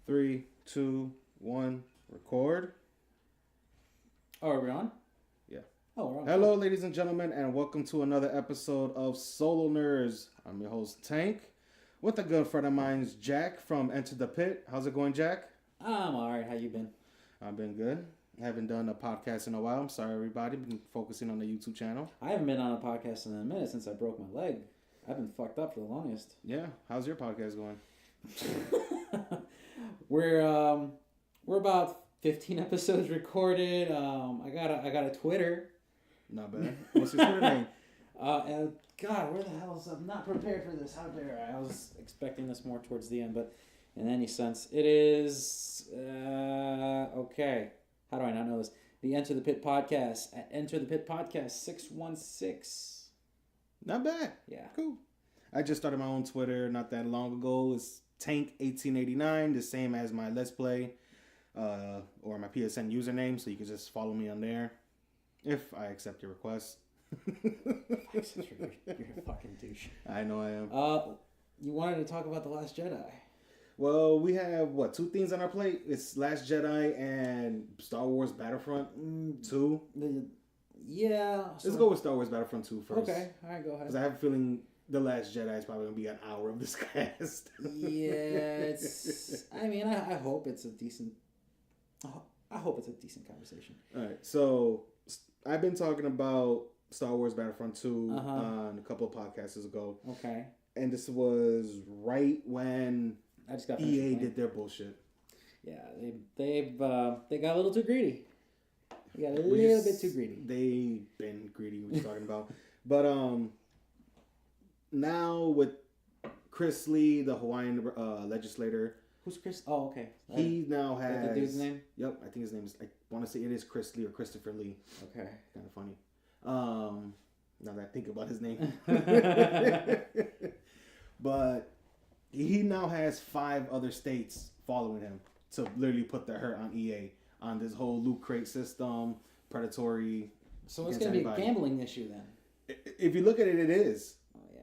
Three, two, one, record. Oh, are we on? Yeah. Oh, we're on. Hello, ladies and gentlemen, and welcome to another episode of Solo Nerds. I'm your host, Tank, with a good friend of mine's Jack from Enter the Pit. How's it going, Jack? I'm alright. How you been? I've been good. I haven't done a podcast in a while. I'm sorry, everybody. Been focusing on the YouTube channel. I haven't been on a podcast in a minute since I broke my leg. I've been fucked up for the longest. Yeah. How's your podcast going? We're about 15 episodes recorded. I got a Twitter. Not bad. What's your Twitter name? And God, where the hell is I'm not prepared for this? How dare I? I was expecting this more towards the end, but in any sense, it is okay. How do I not know this? The Enter the Pit podcast at Enter the Pit podcast 616. Not bad. Yeah. Cool. I just started my own Twitter not that long ago. It's Tank1889, the same as my Let's Play or my PSN username, so you can just follow me on there if I accept your request. You're a fucking douche. I know I am. You wanted to talk about The Last Jedi. Well, we have, two things on our plate? It's Last Jedi and Star Wars Battlefront 2. Yeah. Let's go with Star Wars Battlefront 2 first. Okay, alright, go ahead. Because I have a feeling The Last Jedi is probably going to be an hour of this cast. Yeah, it's... I mean, I hope it's a decent... I hope it's a decent conversation. Alright, so I've been talking about Star Wars Battlefront 2 on a couple of podcasts ago. Okay. And this was right when I just got EA did their bullshit. Yeah, they got a little too greedy. They got a little bit too greedy. They've been greedy, what you're talking about. But now with Chris Lee, the Hawaiian legislator. Who's Chris? Oh, okay. He now has... the dude's name? Yep, I think his name is... I want to say it is Chris Lee or Christopher Lee. Okay. Kind of funny. Now that I think about his name. But he now has 5 other states following him to literally put the hurt on EA on this whole loot crate system, predatory. So it's going to be a gambling issue then? If you look at it, it is. Oh, yeah.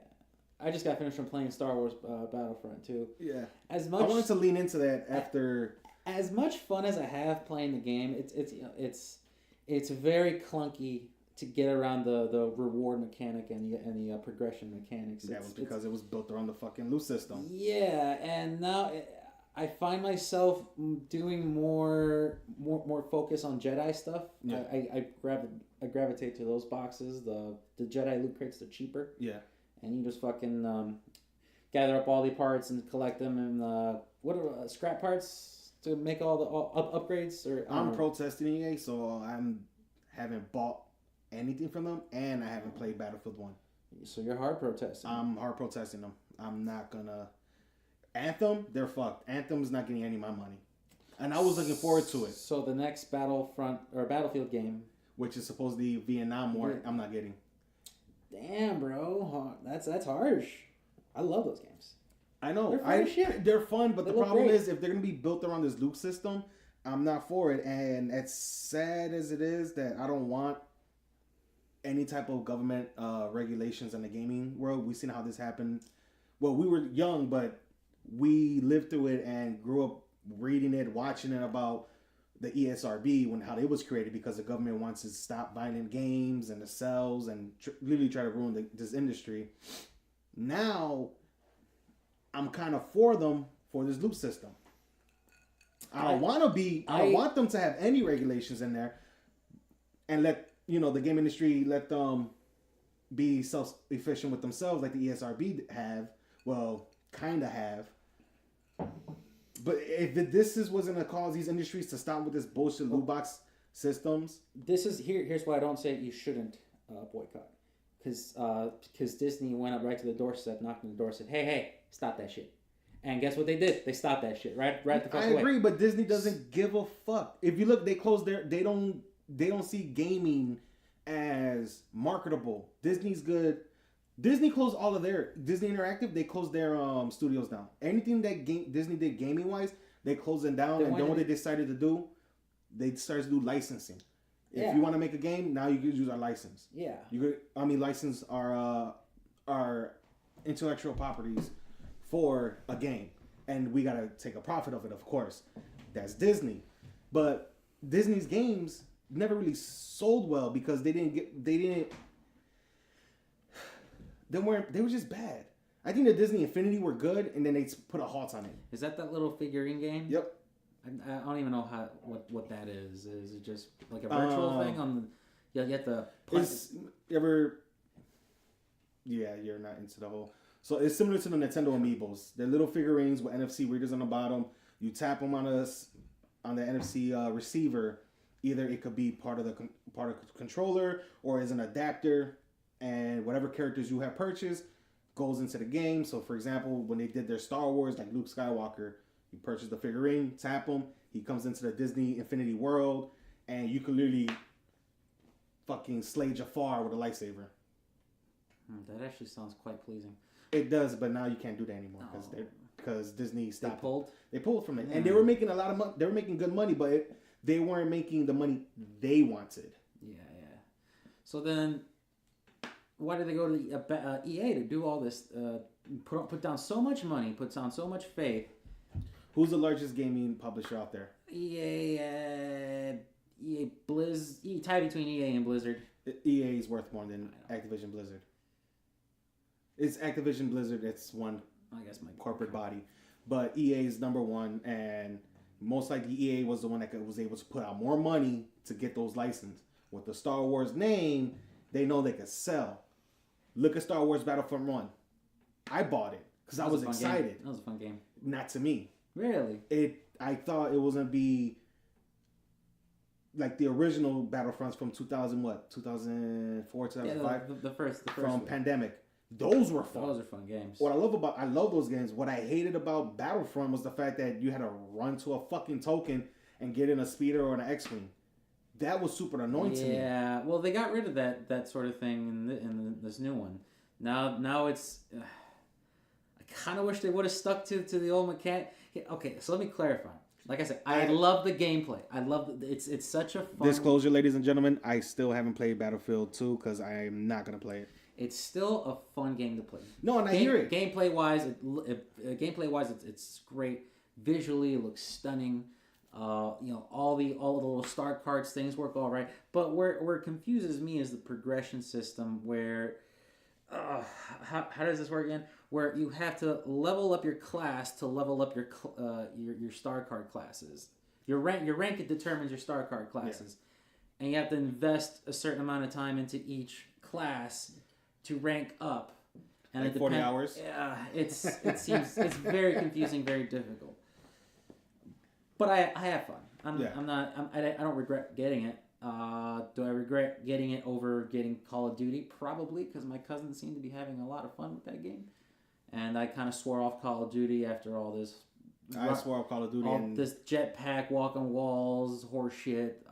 I just got finished from playing Star Wars Battlefront 2. Yeah. I wanted to lean into that after... As much fun as I have playing the game, it's very clunky to get around the reward mechanic and the progression mechanics. That was because it was built around the fucking loot system. Yeah, and now I find myself doing more focus on Jedi stuff. Yeah. I gravitate to those boxes. The Jedi loot crates, they're cheaper. Yeah. And you just fucking gather up all the parts and collect them and what are scrap parts to make all the upgrades? Or I'm protesting EA, so I haven't bought anything from them, and I haven't played Battlefield 1. So you're hard protesting. I'm hard protesting them. I'm not gonna... Anthem, they're fucked. Anthem's not getting any of my money. And I was looking forward to it. So the next Battlefront or Battlefield game, which is supposedly Vietnam War, I'm not getting. Damn, bro. That's harsh. I love those games. I know. They're fun as shit. They're fun, but They the look problem great. is if they're going to be built around this loop system, I'm not for it. And as sad as it is that I don't want any type of government regulations in the gaming world. We've seen how this happened. Well, we were young, but we lived through it and grew up reading it, watching it about the ESRB, how it was created because the government wants to stop violent games and the cells and literally try to ruin this industry. Now, I'm kind of for them for this loop system. I don't want them to have any regulations in there and let, the game industry, let them be self-efficient with themselves like the ESRB have. Well, kind of have. But if this wasn't going to cause these industries to stop with this bullshit loot box systems. Here's why I don't say you shouldn't boycott. Because Disney went up right to the doorstep, knocked on the door, said, hey, stop that shit. And guess what they did? They stopped that shit right the fuck away. I agree, but Disney doesn't give a fuck. If you look, they don't see gaming as marketable. Disney's good. Disney closed all of their Disney Interactive. They closed their studios down. Anything that Disney did gaming wise, they closed it down. And then what they decided to do, they started to do licensing. If you want to make a game, now you can use our license. Yeah. License our intellectual properties for a game, and we gotta take a profit of it. Of course, that's Disney, but Disney's games never really sold well because they were just bad. I think the Disney Infinity were good, and then they put a halt on it. Is that little figurine game? Yep. I don't even know what that is. Is it just like a virtual thing on the? You have to. Yeah, you're not into the whole. So it's similar to the Nintendo Amiibos. They're little figurines with NFC readers on the bottom. You tap them on the NFC receiver. Either it could be part of the controller or as an adapter, and whatever characters you have purchased goes into the game. So, for example, when they did their Star Wars, like Luke Skywalker, you purchase the figurine, tap him, he comes into the Disney Infinity World, and you can literally fucking slay Jafar with a lightsaber. That actually sounds quite pleasing. It does, but now you can't do that anymore because Disney stopped. They pulled from it, and they were making a lot of money. They were making good money, but they weren't making the money they wanted. Yeah. So then, why did they go to EA to do all this? Put down so much money, put down so much faith. Who's the largest gaming publisher out there? EA tied between EA and Blizzard. EA is worth more than Activision Blizzard. It's Activision Blizzard. It's one, I guess, my corporate body, but EA is number one, and most likely EA was the one that was able to put out more money to get those licenses. With the Star Wars name, they know they could sell. Look at Star Wars Battlefront 1. I bought it because I was excited. That was a fun game. Not to me. Really? I thought it was going to be like the original Battlefronts from 2004, 2005? Yeah, the first from one. Pandemic. Those were fun. Those are fun games. I love those games. What I hated about Battlefront was the fact that you had to run to a fucking token and get in a speeder or an X-Wing. That was super annoying to me. Yeah, well, they got rid of that sort of thing in this new one. Now it's... I kind of wish they would have stuck to the old mechanic. Okay, so let me clarify. Like I said, I love the gameplay. I love it's such a fun... Disclosure, ladies and gentlemen, I still haven't played Battlefield 2 because I am not going to play it. It's still a fun game to play. No, and I hear it. Gameplay wise, it's great. Visually, it looks stunning. All the little start cards, things work all right. But where it confuses me is the progression system. Where how does this work again? Where you have to level up your class to level up your star card classes. Your rank determines your star card classes, and you have to invest a certain amount of time into each class to rank up. And like 40 hours? Yeah, it seems it's very confusing, very difficult. But I have fun. I don't regret getting it. Do I regret getting it over getting Call of Duty? Probably, because my cousins seem to be having a lot of fun with that game. And I kind of swore off Call of Duty after all this. I swore off Call of Duty. And this jetpack, walking walls, horse shit.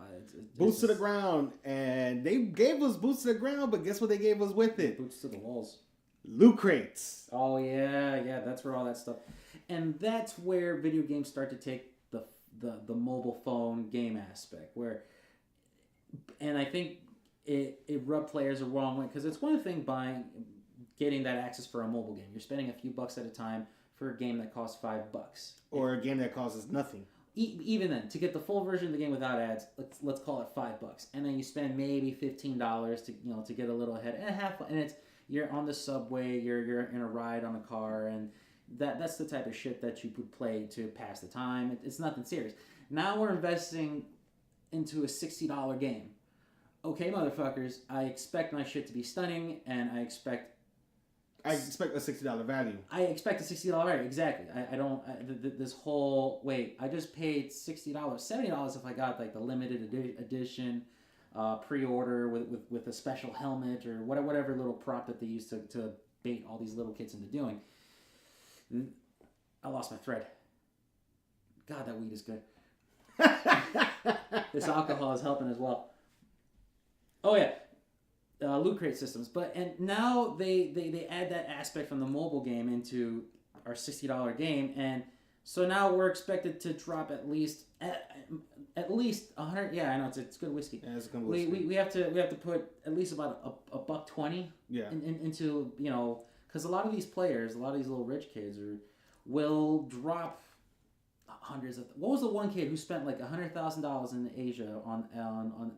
Boots to the ground. And they gave us boots to the ground, but guess what they gave us with it? Boots to the walls. Loot crates. Oh, yeah, that's where all that stuff... And that's where video games start to take the mobile phone game aspect. And I think it rubbed players the wrong way, because it's one thing getting that access for a mobile game. You're spending a few bucks at a time for a game that costs $5. Or a game that costs nothing. Even then, to get the full version of the game without ads, let's call it $5, and then you spend maybe $15 to get a little ahead and have fun. And you're on the subway, you're in a ride on a car, and that's the type of shit that you would play to pass the time. It's nothing serious. Now we're investing into a $60 game. Okay, motherfuckers, I expect my shit to be stunning, and I expect a $60 value. I expect a $60 value, exactly. I don't... this whole... Wait, I just paid $60, $70 if I got like the limited edition pre-order with a special helmet or whatever little prop that they use to bait all these little kids into doing. I lost my thread. God, that weed is good. This alcohol is helping as well. Oh, yeah. loot crate systems. And now they add that aspect from the mobile game into our $60 game, and so now we're expected to drop at least 100. Yeah, I know it's good whiskey. Yeah, it's good whiskey. We have to put at least about a $1.20. Yeah. Into because a lot of these players, a lot of these little rich kids will drop hundreds of. What was the one kid who spent like $100,000 in Asia on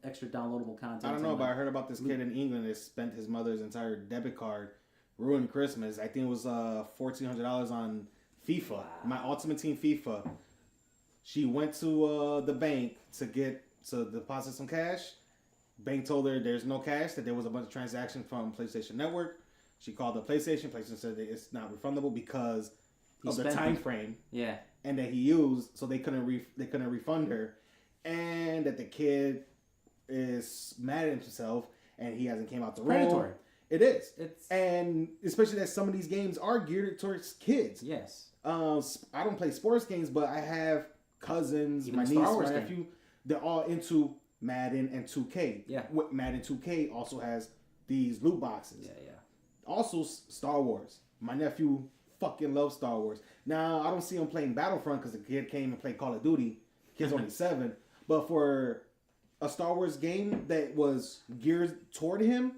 extra downloadable content? I don't know, but I heard about this kid in England that spent his mother's entire debit card, ruined Christmas. I think it was $1,400 on FIFA, wow. My Ultimate Team FIFA. She went to the bank to deposit some cash. Bank told her there's no cash, that there was a bunch of transactions from PlayStation Network. She called the PlayStation. PlayStation said that it's not refundable because of the time frame. Yeah. And that he used, so they couldn't refund her, and that the kid is mad at himself and he hasn't came out the room. Predatory. It is. And especially that some of these games are geared towards kids. Yes. I don't play sports games, but I have cousins, even my niece, my nephew. They're all into Madden and 2K. Yeah. Madden 2K also has these loot boxes. Yeah. Also, Star Wars. My nephew fucking loves Star Wars. Now, I don't see him playing Battlefront because the kid came and played Call of Duty. Kid's only 7. But for a Star Wars game that was geared toward him,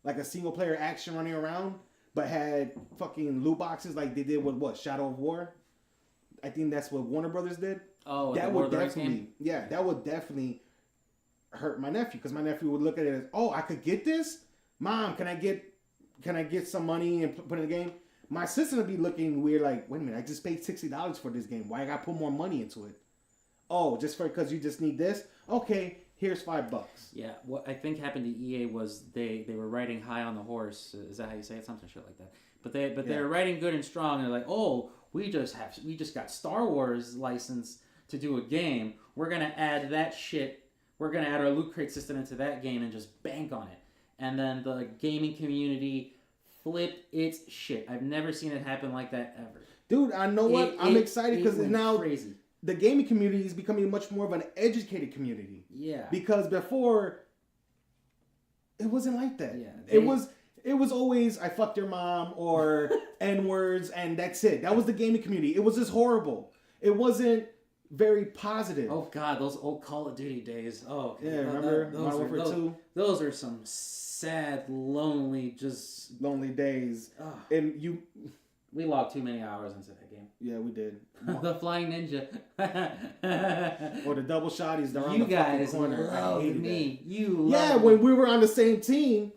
like a single player action running around, but had fucking loot boxes like they did with Shadow of War. I think that's what Warner Brothers did. Oh, that would definitely, that would definitely hurt my nephew, because my nephew would look at it as, oh, I could get this. Mom, can I get some money and put in the game? My sister would be looking weird, like, wait a minute, I just paid $60 for this game. Why I got to put more money into it? Oh, just because you just need this? Okay, here's $5. Yeah, what I think happened to EA was they were riding high on the horse. Is that how you say it? Something shit like that. But they were riding good and strong. And they're like, oh, we just got Star Wars license to do a game. We're gonna add that shit. We're gonna add our loot crate system into that game and just bank on it. And then the gaming community flipped its shit. I've never seen it happen like that ever. Dude, I know what? I'm excited because now crazy. The gaming community is becoming much more of an educated community. Yeah. Because before, it wasn't like that. Yeah. It was always, I fucked your mom, or N-words, and that's it. That was the gaming community. It was just horrible. It wasn't very positive. Oh, God, those old Call of Duty days. Oh, yeah, remember? Modern Warfare 2? Those are some sad, lonely days. Oh. And we logged too many hours into that game. Yeah, we did. The Flying Ninja. Or the double shotties around you the fucking corner. You guys loved me. When we were on the same team.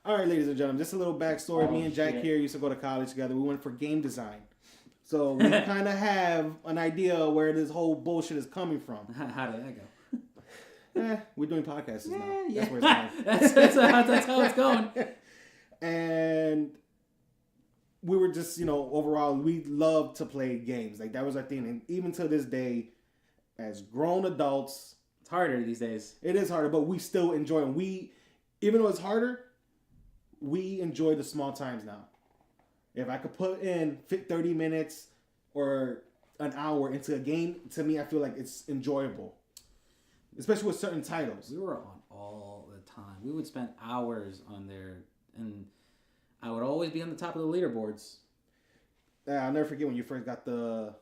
All right, ladies and gentlemen, just a little backstory. Me and Jack here used to go to college together. We went for game design. So we kind of have an idea where this whole bullshit is coming from. How did that go? We're doing podcasts now. Yeah. That's where it's going. that's how it's going. And we were just, overall, we loved to play games. Like, that was our thing. And even to this day, as grown adults... It's harder these days. It is harder, but we still enjoy them. Even though it's harder, we enjoy the small times now. If I could put in 30 minutes or an hour into a game, to me, I feel like it's enjoyable. Especially with certain titles. We were on all the time. We would spend hours on there, and I would always be on the top of the leaderboards. I'll never forget when you first got the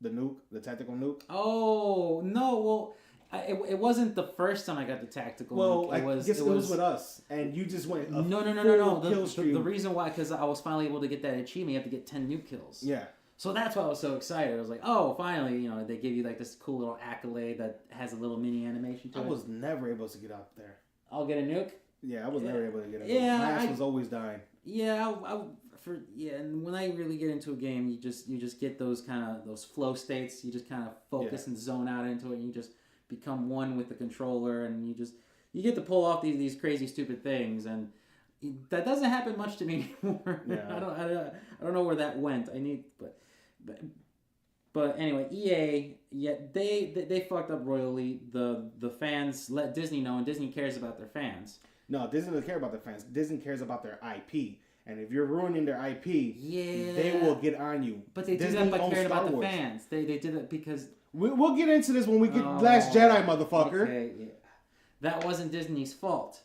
nuke, the tactical nuke. Oh, no, well... It wasn't the first time I got the tactical nuke. I guess it was with us, and you just went no. Kill streak. The reason why, because I was finally able to get that achievement. You have to get 10 nuke kills. Yeah. So that's why I was so excited. I was like, oh, finally, they give you like this cool little accolade that has a little mini animation to it. I was never able to get out there. I'll get a nuke? Yeah, I was never able to get it. Yeah, my ass was always dying. Yeah, and when I really get into a game, you just get those flow states. You just kind of focus and zone out into it, and you just become one with the controller, and you get to pull off these crazy stupid things, and that doesn't happen much to me anymore. Yeah. I don't know where that went. But anyway, EA, they fucked up royally. The fans let Disney know, and Disney cares about their fans. No, Disney doesn't care about their fans. Disney cares about their IP. And if you're ruining their IP, they will get on you. But they did that by caring about the fans. They did it because... We'll get into this when we get Last Jedi, motherfucker. Okay, yeah. That wasn't Disney's fault.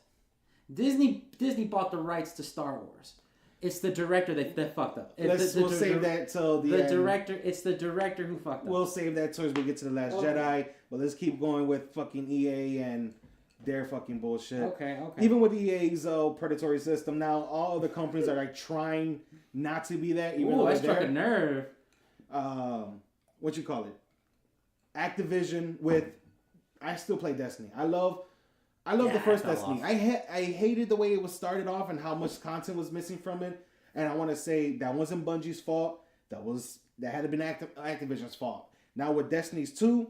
Disney bought the rights to Star Wars. It's the director that fucked up. We'll save that till the end. Director. It's the director who fucked up. We'll save that till we get to the Last Jedi. But let's keep going with fucking EA and their fucking bullshit. Okay. Even with EA's predatory system, now all other companies are like trying not to be that. Even though I struck a nerve. What you call it? Activision with. I still play Destiny. I love the first Destiny. I hated the way it was started off and how much content was missing from it. And I want to say that wasn't Bungie's fault. That had to been Activision's fault. Now with Destiny's 2,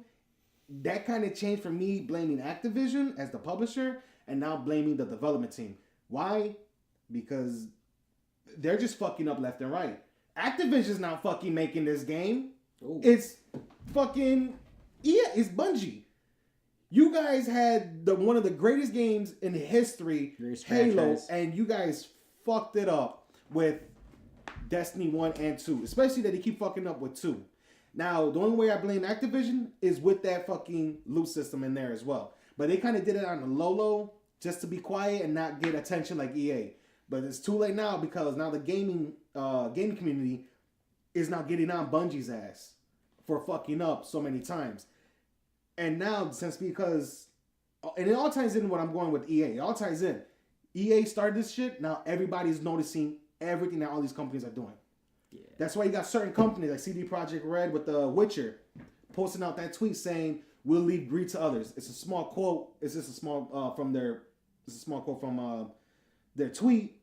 that kind of changed from me blaming Activision as the publisher and now blaming the development team. Why? Because they're just fucking up left and right. Activision's not fucking making this game. Ooh. It's fucking it's Bungie. You guys had one of the greatest games in history, Halo, and you guys fucked it up with Destiny 1 and 2. Especially that they keep fucking up with 2. Now, the only way I blame Activision is with that fucking loot system in there as well. But they kind of did it on the low, just to be quiet and not get attention like EA. But it's too late now because now the gaming community is now getting on Bungie's ass for fucking up so many times. And now, because it all ties in what I'm going with EA. It all ties in. EA started this shit. Now everybody's noticing everything that all these companies are doing. Yeah. That's why you got certain companies like CD Projekt Red with The Witcher posting out that tweet saying, "We'll leave greed to others." It's a small quote. It's just a small quote from their tweet,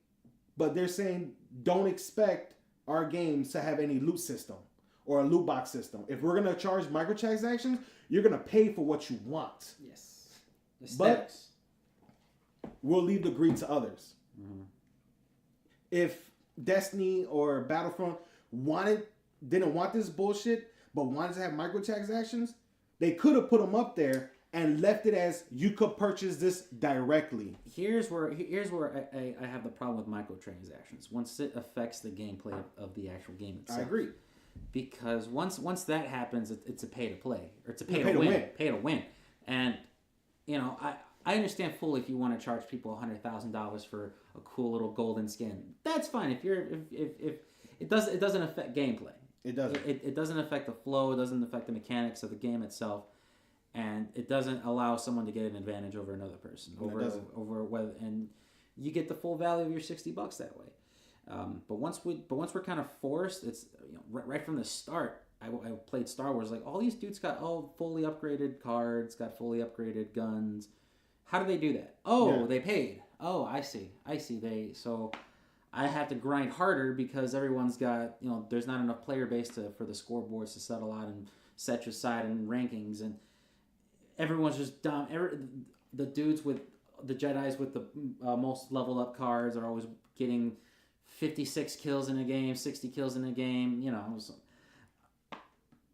but they're saying, "Don't expect our games to have any loot system or a loot box system. If we're gonna charge microtransactions, you're gonna pay for what you want." Yes. But we'll leave the greed to others. Mm-hmm. If Destiny or Battlefront didn't want this bullshit, but wanted to have microtransactions, they could have put them up there and left it as you could purchase this directly. Here's where I have the problem with microtransactions. Once it affects the gameplay of the actual game itself. I agree. Because once that happens, it's a pay to play or it's a pay to win. Pay to win. And I understand fully if you want to charge people $100,000 for a cool little golden skin. That's fine. If it doesn't affect gameplay. It doesn't. It doesn't affect the flow. It doesn't affect the mechanics of the game itself, and it doesn't allow someone to get an advantage over another person. And you get the full value of your $60 that way. But once we're kind of forced, it's right from the start. I played Star Wars. Like all these dudes got fully upgraded cards, got fully upgraded guns. How do they do that? They paid. Oh, I see. So I have to grind harder because everyone's got there's not enough player base for the scoreboards to settle out and set aside and rankings, and everyone's just dumb. The dudes with the Jedis with the most leveled up cards are always getting 56 kills in a game, 60 kills in a game. So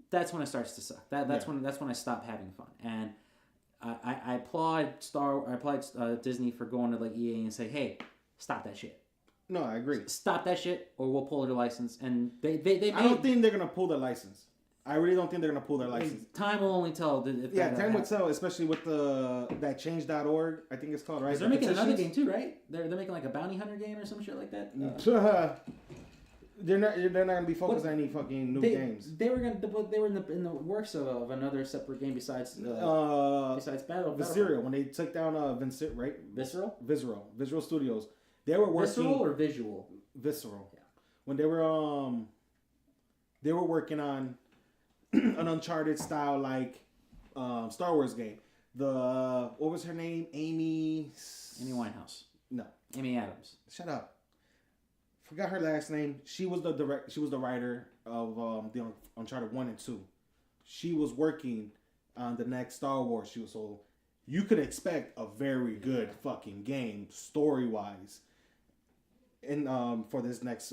that's when it starts to suck. That's when I stop having fun. And I applaud Disney for going to like EA and say, "Hey, stop that shit." No, I agree. Stop that shit, or we'll pull their license. And they I don't think they're gonna pull their license. I really don't think they're gonna pull their license. Time will only tell. Time will tell, especially with that change.org, I think it's called, right? They're making another game too, right? They're making like a bounty hunter game or some shit like that. They're not gonna be focused on any fucking new games. They were in the works of another separate game besides Battle. Visceral, when they took down Visceral Studios. They were working Visceral or Visual? Visceral. Yeah. When they were working on an Uncharted style like Star Wars game. What was her name? Amy Winehouse. No. Amy Adams. Shut up. Forgot her last name. She was the writer of the Uncharted 1 and 2. She was working on the next Star Wars. So you could expect a very good fucking game story-wise for this next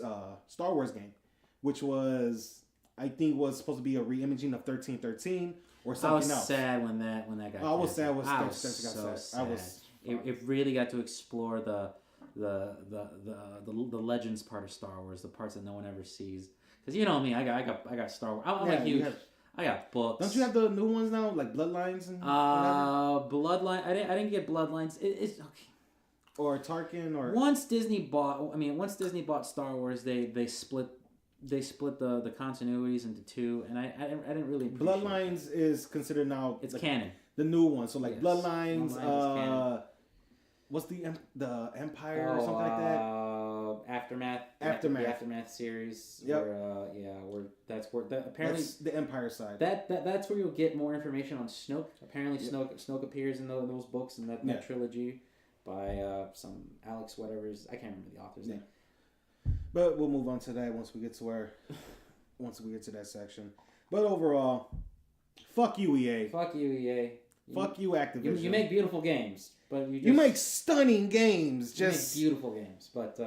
Star Wars game, which I think was supposed to be a re-imaging of 1313 or something else. I was sad when that got. I was sad. I was so sad. It really got to explore the legends part of Star Wars, the parts that no one ever sees. Because you know me, I got Star Wars. I'm like huge. I got books. Don't you have the new ones now, like Bloodlines and Bloodline? I didn't get Bloodlines. It's okay. or Tarkin or once Disney bought Star Wars, they split the continuities into two, and I didn't really appreciate Bloodlines that. is considered now It's canon. The new one. So like Yes. Bloodlines, Bloodlines what's the Empire or something like that? Aftermath. Aftermath. The Aftermath series. Yep. Where apparently That's the Empire side. That's where you'll get more information on Snoke. Apparently Snoke appears in those books in that trilogy by some Alex whatever's, I can't remember the author's name. But we'll move on to that once we get to that section. But overall, fuck you, EA. Fuck you, EA. Fuck you, Activision. You make beautiful games, but you make stunning games. You make beautiful games, but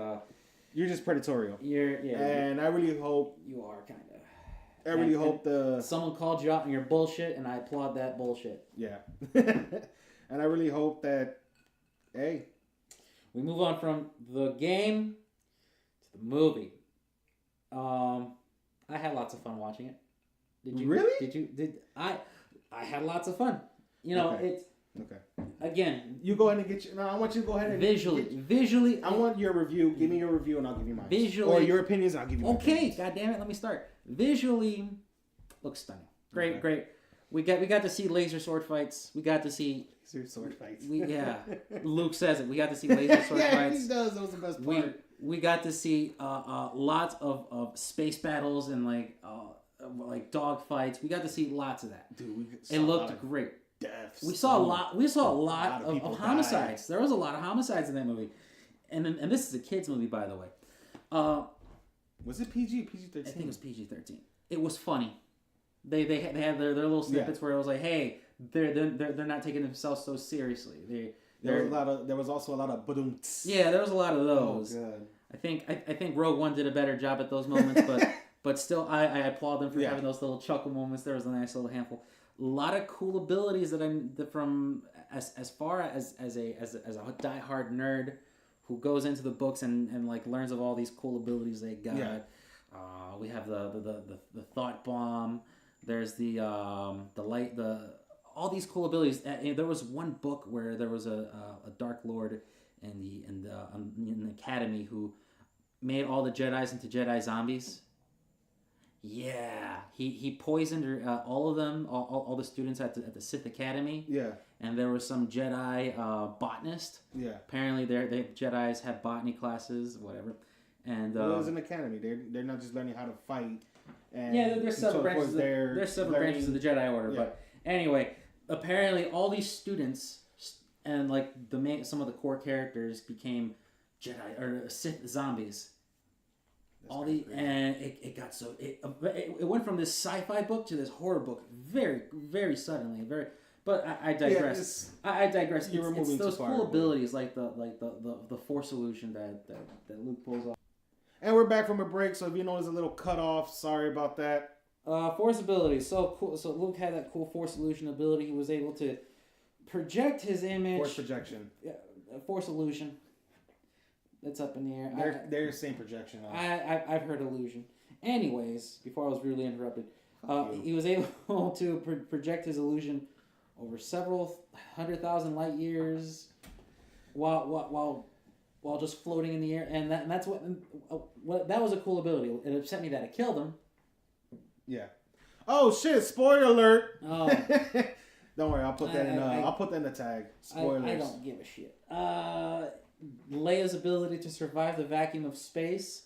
you're just predatory. And I really hope you are kind of. I really hope someone called you out on your bullshit, and I applaud that bullshit. Yeah, and I really hope that we move on from the game to the movie. I had lots of fun watching it. Did you really? I had lots of fun. You know, it's again. You go ahead and get your. No, I want you to go ahead and visually. I want your review. Give me your review, and I'll give you mine. Visually, or your opinions, and I'll give you. Okay, God damn it! Let me start. Visually, looks stunning. Great. We got to see laser sword fights. We got to see laser sword fights. Luke says it. We got to see laser sword fights. He does. That was the best part. We got to see lots of space battles and like dog fights. We got to see lots of that. Dude, it looked great. Deaths. We saw a lot of homicides. There was a lot of homicides in that movie, and this is a kids movie, by the way. Was it PG? PG-13? I think it was PG-13. It was funny. They had their little snippets where it was like, hey, they're not taking themselves so seriously. There was also a lot of badumts. Yeah, there was a lot of those. Oh god. I think Rogue One did a better job at those moments, but still I applaud them for having those little chuckle moments. There was a nice little handful. A lot of cool abilities from as far as a diehard nerd who goes into the books and like learns of all these cool abilities they got. Yeah. We have the thought bomb. There's the light, all these cool abilities. There was one book where there was a Dark Lord in the academy who made all the Jedis into Jedi zombies. Yeah, he poisoned all of them, all the students at the Sith Academy. Yeah, and there was some Jedi botanist. Yeah, apparently they Jedis had botany classes, whatever. And it was an academy. They're not just learning how to fight. And there's several branches. There's several branches of the Jedi Order. Yeah. But anyway, apparently all these students and like some of the core characters became Jedi or Sith zombies. And it got so it went from this sci-fi book to this horror book very, very suddenly. But I digress. I digress. It's those cool abilities like the Force illusion that Luke pulls off. And we're back from a break, so if you know there's a little cut off, sorry about that. Force abilities, so cool. So Luke had that cool Force illusion ability. He was able to project his image. Force projection. Yeah, Force illusion. That's up in the air. They're the same projection. I've heard illusion. Anyways, before I was rudely interrupted, he was able to project his illusion over several 100,000 light years, while just floating in the air, and that's what that was a cool ability. It upset me that it killed him. Yeah. Oh shit! Spoiler alert. Oh. Don't worry, I'll put that I'll put that in the tag. Spoilers. I don't give a shit. Leia's ability to survive the vacuum of space,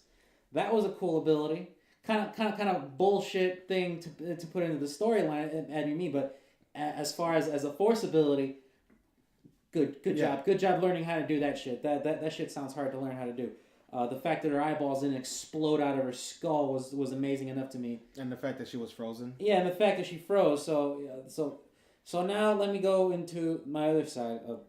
that was a cool ability. Kind of bullshit thing to put into the storyline, as you mean, but as far as a Force ability, good job. Good job learning how to do that shit. That shit sounds hard to learn how to do. The fact that her eyeballs didn't explode out of her skull was amazing enough to me. And the fact that she was frozen. Yeah, and the fact that she froze. So now let me go into my other side of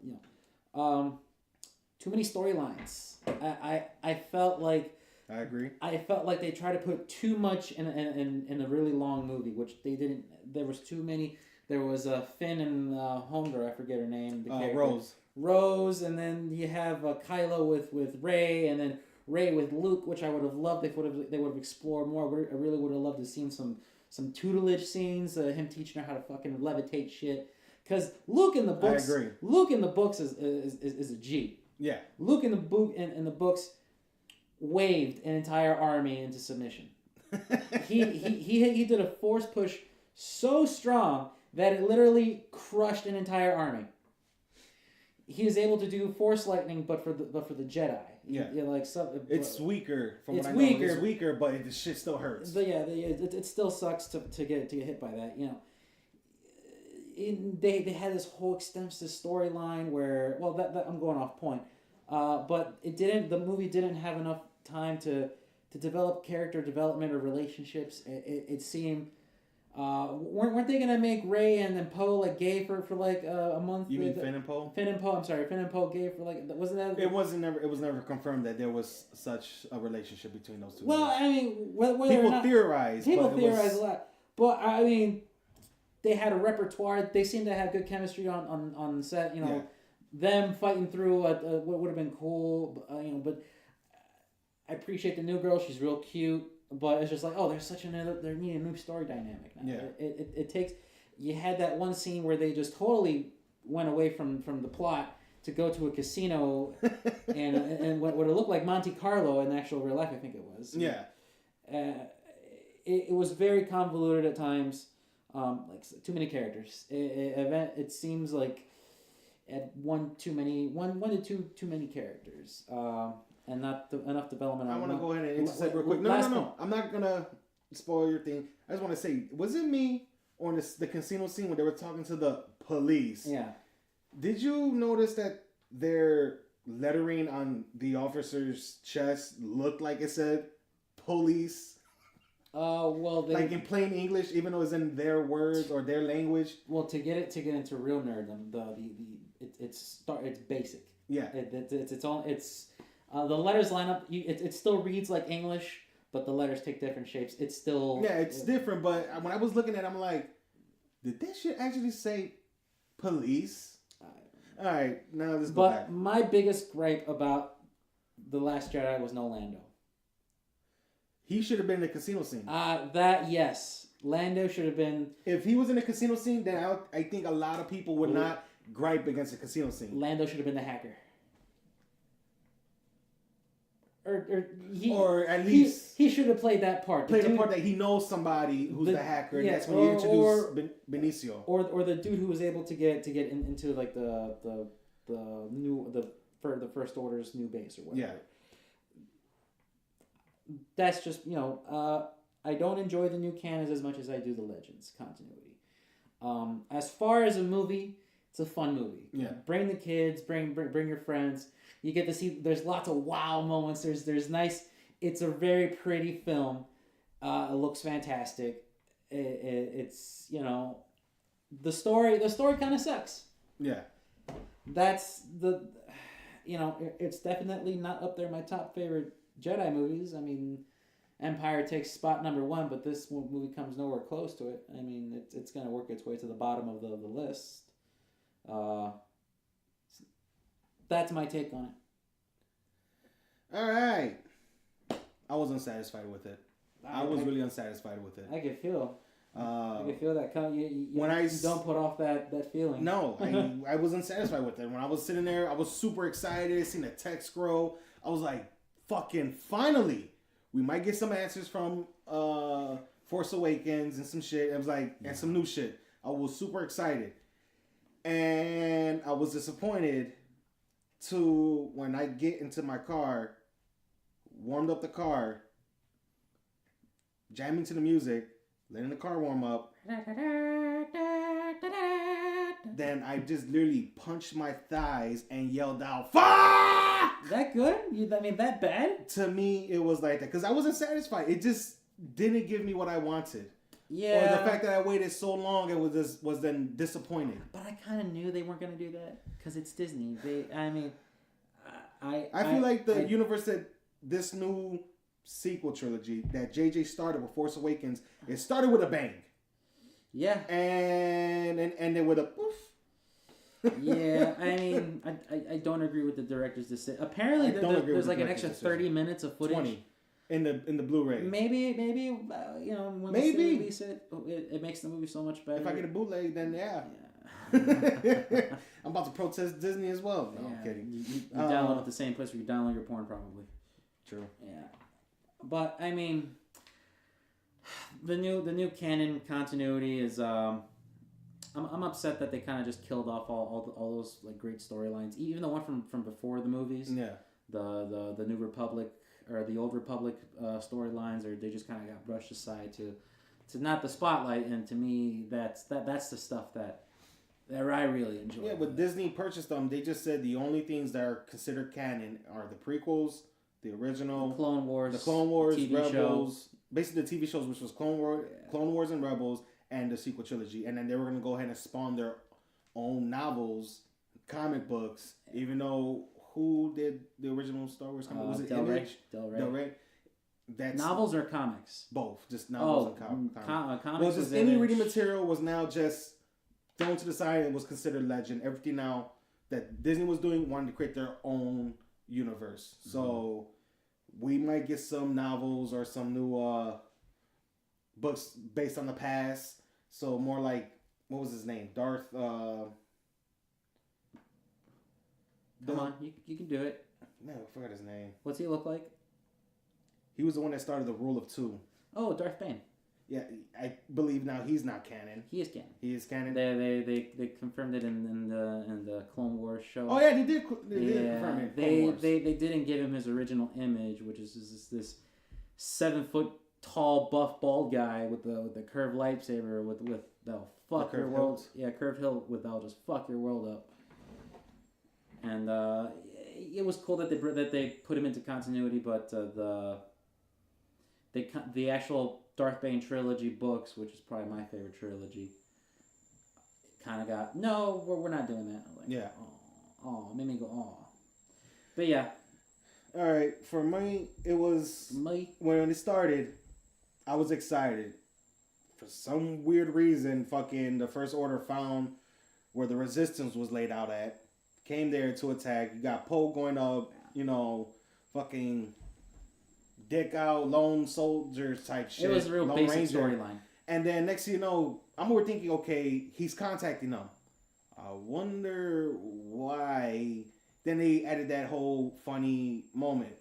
too many storylines. I felt like. I agree. I felt like they tried to put too much in a really long movie, which they didn't. There was too many. There was Finn and homegirl, I forget her name. Rose, and then you have Kylo with Rey, and then Rey with Luke, which I would have loved if they would have explored more. I really would have loved to have seen some tutelage scenes, him teaching her how to fucking levitate shit. Because Luke in the books, I agree. Luke in the books is a G. Yeah. Luke in the books waved an entire army into submission. he did a force push so strong that it literally crushed an entire army. He is able to do force lightning, but for the Jedi. Yeah, it's weaker from what I know. It's weaker, but the shit still hurts. But yeah, it still sucks to get hit by that. You know, they had this whole extensive storyline where that I'm going off point, but the movie didn't have enough time to develop character development or relationships. It seemed. Weren't they gonna make Rey and then Poe like gay for like a month? You mean Finn and Poe? Finn and Poe. I'm sorry, Finn and Poe gay for like wasn't that? It was never confirmed that there was such a relationship between those two. Well, I mean, whether people or not, theorize a lot, but I mean, they had a repertoire. They seemed to have good chemistry on set. You know, them fighting through what would have been cool. You know, but I appreciate the new girl. She's real cute. But it's just like, there's there need a new story dynamic now. Yeah. It takes. You had that one scene where they just totally went away from the plot to go to a casino and what it looked like Monte Carlo in actual real life, I think it was. Yeah. It was very convoluted at times, like too many characters. It seems like at one to two many characters. And not enough development. I want to go ahead and intersect real quick. No. I'm not going to spoil your thing. I just want to say, was it me on the casino scene when they were talking to the police? Yeah. Did you notice that their lettering on the officer's chest looked like it said police? Like in plain English, even though it's in their words or their language. Well, to get into real nerddom, it's basic. Yeah. It's the letters line up. It still reads like English, but the letters take different shapes. It's still it's different. But when I was looking at it, I'm like, did this shit actually say police? All right, now let's go back. But my biggest gripe about The Last Jedi was no Lando. He should have been in the casino scene. Yes, Lando should have been. If he was in the casino scene, then I think a lot of people would not gripe against the casino scene. Lando should have been the hacker. Or at least he should have played that part. The part that he knows somebody who's the hacker, and that's when you introduce Benicio. Or the dude who was able to get into like the First Order's new base or whatever. Yeah. That's just I don't enjoy the new canons as much as I do the Legends continuity. As far as a movie, it's a fun movie. Yeah. Bring the kids, bring your friends. You get to see. There's lots of wow moments. There's nice. It's a very pretty film. It looks fantastic. It's the story. The story kind of sucks. Yeah. That's it's definitely not up there my top favorite Jedi movies. I mean, Empire takes spot number 1, but this movie comes nowhere close to it. I mean, it's gonna work its way to the bottom of the list. That's my take on it. All right. I was unsatisfied with it. I was really unsatisfied with it. I could feel. I could feel that. You don't put off that feeling. No, I was unsatisfied with it. When I was sitting there, I was super excited. Seeing the text scroll, I was like, "Fucking finally, we might get some answers from Force Awakens and some shit." I was like, and some new shit. I was super excited, and I was disappointed. To when I get into my car, warmed up the car, jamming to the music, letting the car warm up. Then I just literally punched my thighs and yelled out, "Fuck!" That good? I mean, that bad? To me, it was like that because I wasn't satisfied. It just didn't give me what I wanted. Yeah. Or the fact that I waited so long, it was then disappointing. But I kind of knew they weren't going to do that because it's Disney. I feel like the universe that this new sequel trilogy that JJ started with Force Awakens, it started with a bang. Yeah. And then with a poof. Yeah, I mean, I don't agree with the director's decision. Apparently, there's like an extra 30 minutes of footage. 20. In the Blu-ray. Maybe when they release it makes the movie so much better. If I get a bootleg, then yeah. I'm about to protest Disney as well. No, yeah, I'm kidding. You download it the same place where you download your porn, probably. True. Yeah, but I mean, the new canon continuity is. I'm upset that they kind of just killed off all those like great storylines, even the one from before the movies. Yeah. The New Republic or the Old Republic storylines, or they just kind of got brushed aside to not the spotlight. And to me, that's the stuff that I really enjoy. Yeah, but Disney purchased them. They just said the only things that are considered canon are the prequels, the original, the Clone Wars, TV Rebels, show. basically the TV shows, which was Clone Wars and Rebels, and the sequel trilogy. And then they were gonna go ahead and spawn their own novels, comic books, even though. Who did the original Star Wars comic? Was it Del Image? Rey. Del Rey. That's novels or comics? Both, just novels and comics. Comics. Well, just any reading material was now just thrown to the side and was considered legend. Everything now that Disney was doing wanted to create their own universe. Mm-hmm. So we might get some novels or some new books based on the past. So more like, what was his name? Darth. Come on, you can do it. Man, I forgot his name. What's he look like? He was the one that started the Rule of Two. Oh, Darth Bane. Yeah, I believe now he's not canon. He is canon. He is canon. They confirmed it in the Clone Wars show. Oh yeah, they did confirm it. They didn't give him his original image, which is this 7 foot tall buff bald guy with the curved lightsaber with that'll fuck your world. Yeah, curved hilt with that'll just fuck your world up. And it was cool that they put him into continuity, but the actual Darth Bane trilogy books, which is probably my favorite trilogy, kind of got no, we're not doing that. Like, yeah. Oh, made me go oh. But yeah. All right, for me, it was when it started, I was excited. For some weird reason, fucking the First Order found where the Resistance was laid out at. Came there to attack. You got Poe going up, fucking dick out, lone soldiers type shit. It was a real basic storyline. And then next thing you know, I'm over thinking, okay, he's contacting them. I wonder why. Then they added that whole funny moment.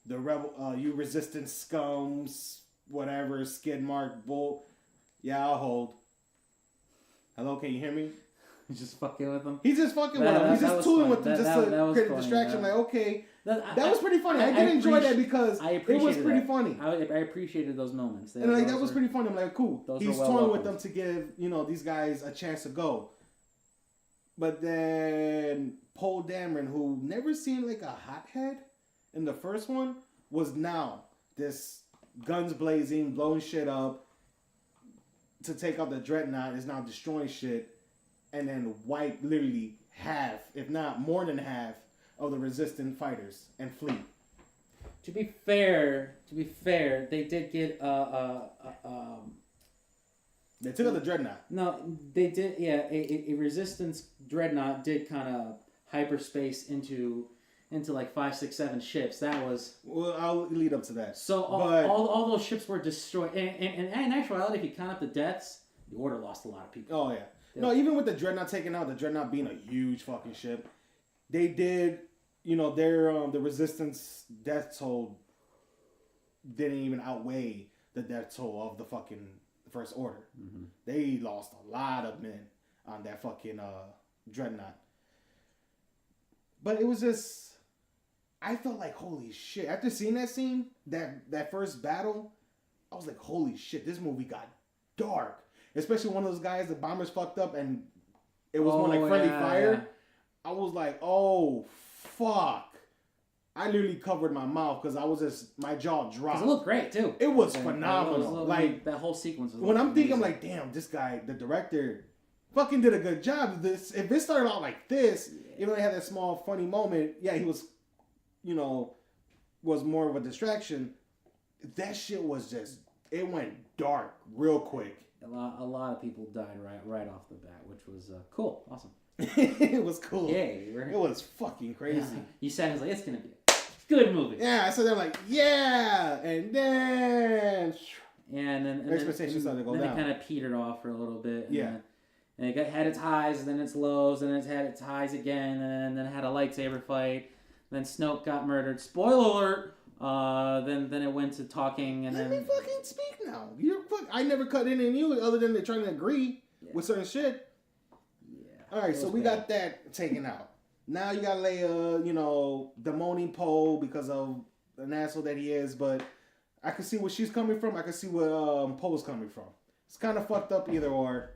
The rebel, you resistance scums, whatever, skid mark, bull. Yeah, I'll hold. Hello, can you hear me? He's just fucking with them. He's just fucking with them. He's just tooling with them just to create a distraction. Like, okay, that was pretty funny. I did enjoy that because it was pretty funny. I appreciated those moments. And like that was pretty funny. I'm like, cool. He's toying with them to give these guys a chance to go. But then Poe Dameron, who never seemed like a hothead in the first one, was now this guns blazing, blowing shit up to take out the Dreadnought. Is now destroying shit. And then wipe literally half, if not more than half, of the resistant fighters and flee. To be fair, they did get they took out the Dreadnought. No, they did. Yeah, a resistance Dreadnought did kind of hyperspace into like 5, 6, 7 ships. That was. Well, I'll lead up to that. So all those ships were destroyed. And in actuality, if you count up the deaths, the Order lost a lot of people. Oh yeah. No, even with the Dreadnought taken out, the Dreadnought being a huge fucking ship, they did, their the Resistance death toll didn't even outweigh the death toll of the fucking First Order. Mm-hmm. They lost a lot of men on that fucking Dreadnought. But it was just, I felt like, holy shit. After seeing that scene, that first battle, I was like, holy shit, this movie got dark. Especially one of those guys, the bombers fucked up and it was more like friendly fire. Yeah. I was like, oh, fuck. I literally covered my mouth because I was just, my jaw dropped. It looked great, too. It was phenomenal. Like, that whole sequence was when I'm thinking, I'm like, damn, this guy, the director, fucking did a good job of this. If it started out like this, even though they had that small, funny moment, yeah, he was, was more of a distraction. That shit was just, it went dark real quick. A lot of people died right off the bat, which was cool, awesome. It was cool. Yay! It was fucking crazy. Yeah. You said it's like it's gonna be a good movie. Yeah, I said they're like, yeah, and then expectations started to go down. Then they kind of petered off for a little bit. And and it had its highs, and then its lows, and then it had its highs again, and then it had a lightsaber fight. Then Snoke got murdered. Spoiler alert! Then it went to talking, and Let then... me fucking speak now. I never cut in on you other than they're trying to agree with certain shit. Yeah. All right, so we got that taken out. Now you got Leia, demoning Poe because of an asshole that he is, but I can see where she's coming from. I can see where Poe's coming from. It's kind of fucked up either or.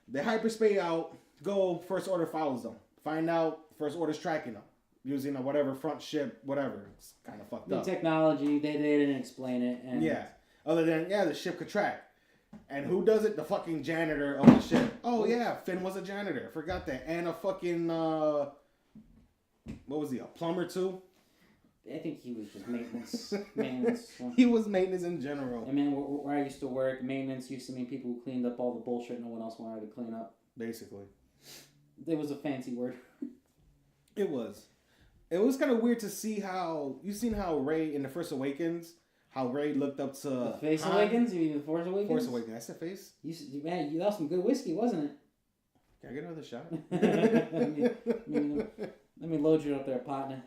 They hyperspace out, go, First Order follows them. Find out First Order's tracking them. Using whatever front ship, whatever. It's kind of fucked up. The technology, they didn't explain it. And yeah. Other than, the ship could track. And who does it? The fucking janitor of the ship. Oh, yeah, Finn was a janitor. Forgot that. And a fucking, what was he, a plumber too? I think he was just maintenance. He was maintenance in general. I mean, where I used to work, maintenance used to mean people who cleaned up all the bullshit no one else wanted to clean up. Basically. It was a fancy word. It was. It was kind of weird to see how... You seen how Rey, in The Force Awakens, how Rey looked up to... The Face Han? Awakens? You mean The Force Awakens? Force Awakens. I said face? Man, you lost some good whiskey, wasn't it? Can I get another shot? Let me load you up there, partner.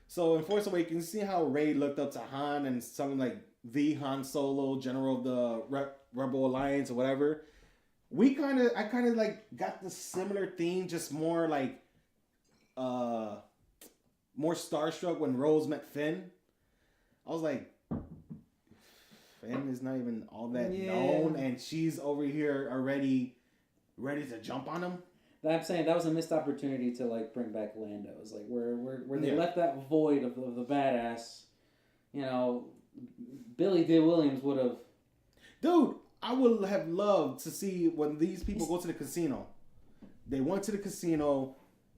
So in Force Awakens, see how Rey looked up to Han and something like the Han Solo, general of the Rebel Alliance or whatever. I kind of like got the similar theme, just more like, more starstruck when Rose met Finn. I was like, Finn is not even all that known, and she's over here already ready to jump on him. I'm saying that was a missed opportunity to like bring back Lando. It's like where they left that void of the badass. Billy D. Williams would have. Dude, I would have loved to see when these people go to the casino. They went to the casino.